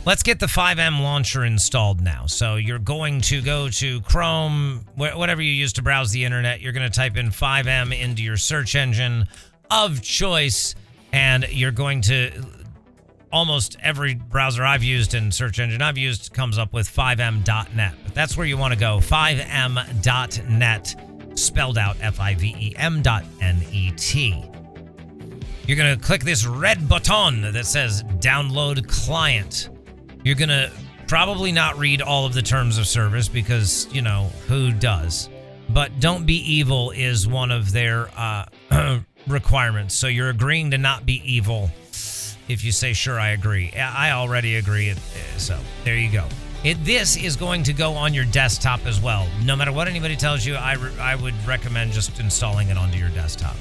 Let's get the FiveM launcher installed now. So you're going to go to Chrome, whatever you use to browse the internet. You're going to type in FiveM into your search engine of choice, and you're going to, almost every browser I've used and search engine I've used comes up with FiveM.net. But that's where you want to go, FiveM.net, spelled out FiveM.net. You're going to click this red button that says Download Client. You're going to probably not read all of the terms of service because, you know, who does? But don't be evil is one of their requirements. So you're agreeing to not be evil if you say, sure, I agree. I already agree. So there you go. This is going to go on your desktop as well. No matter what anybody tells you, I would recommend just installing it onto your desktop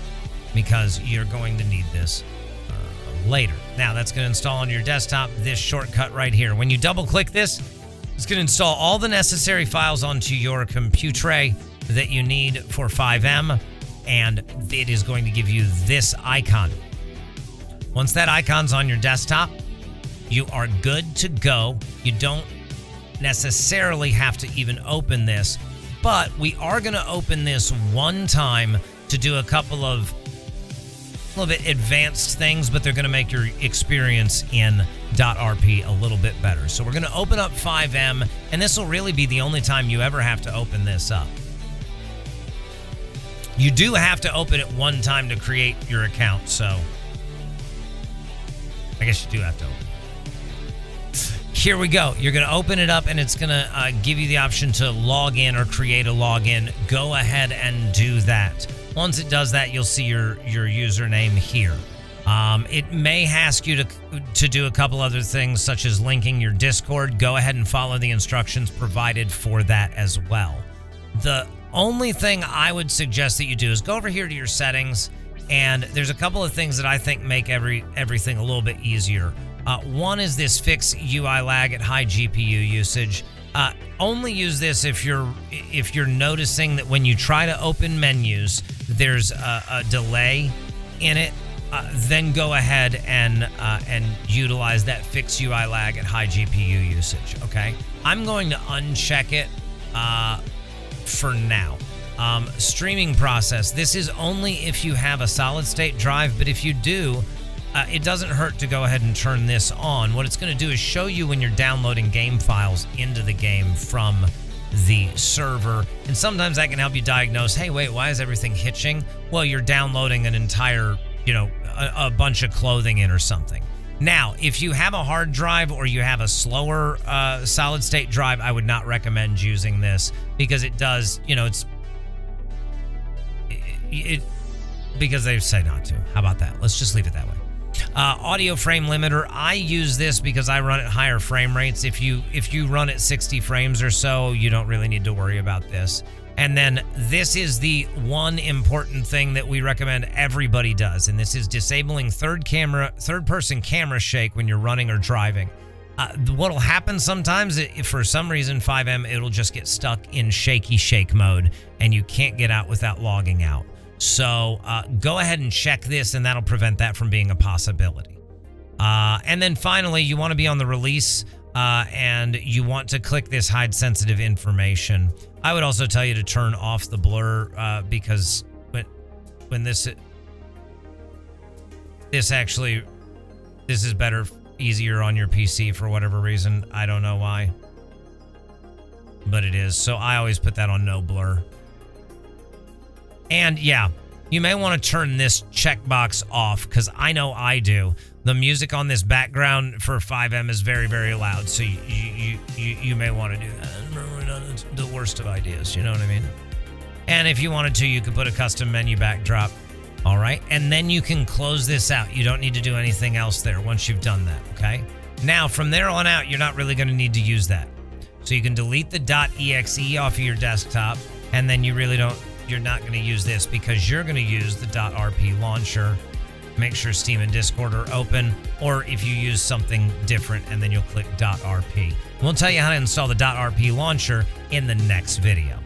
because you're going to need this later. Now that's going to install on your desktop this shortcut right here. When you double click this, it's going to install all the necessary files onto your computer that you need for FiveM, and it is going to give you this icon. Once that icon's on your desktop, you are good to go. You don't necessarily have to even open this, but we are going to open this one time to do a couple of a little bit advanced things, but they're going to make your experience in dotRP a little bit better. So we're going to open up FiveM, and this will really be the only time you ever have to open this up. You do have to open it one time to create your account, so I guess you do have to open it. Here we go. You're going to open it up, and it's going to give you the option to log in or create a login. Go ahead and do that. Once it does that, you'll see your username here. It may ask you to do a couple other things, such as linking your Discord. Go ahead and follow the instructions provided for that as well. The only thing I would suggest that you do is go over here to your settings, and there's a couple of things that I think make everything a little bit easier. One is this fix UI lag at high GPU usage. Only use this if you're noticing that when you try to open menus, there's a delay in it. Then go ahead and utilize that fix UI lag at high GPU usage. Okay, I'm going to uncheck it for now. Streaming process. This is only if you have a solid state drive, but if you do, it doesn't hurt to go ahead and turn this on. What it's going to do is show you when you're downloading game files into the game from the server. And sometimes that can help you diagnose, hey, wait, why is everything hitching? Well, you're downloading an entire, a bunch of clothing in or something. Now, if you have a hard drive or you have a slower solid state drive, I would not recommend using this because it does, because they say not to. How about that? Let's just leave it that way. Audio frame limiter. I use this because I run at higher frame rates. If you run at 60 frames or so, you don't really need to worry about this. And then this is the one important thing that we recommend everybody does, and this is disabling third-person camera shake when you're running or driving. What'll happen sometimes, if for some reason FiveM, it'll just get stuck in shaky shake mode, and you can't get out without logging out. So go ahead and check this, and that'll prevent that from being a possibility. And then finally, you want to be on the release, and you want to click this hide sensitive information. I would also tell you to turn off the blur because when this is better, easier on your PC for whatever reason. I don't know why, but it is. So I always put that on no blur. And yeah, you may want to turn this checkbox off because I know I do. The music on this background for FiveM is very, very loud, so you may want to do that. It's the worst of ideas, you know what I mean? And if you wanted to, you could put a custom menu backdrop. All right, and then you can close this out. You don't need to do anything else there once you've done that, okay? Now, from there on out, you're not really going to need to use that. So you can delete the .exe off of your desktop, and then you're not going to use this because you're going to use the dotRP launcher. Make sure Steam and Discord are open, or if you use something different, and then you'll click dotRP. We'll tell you how to install the dotRP launcher in the next video.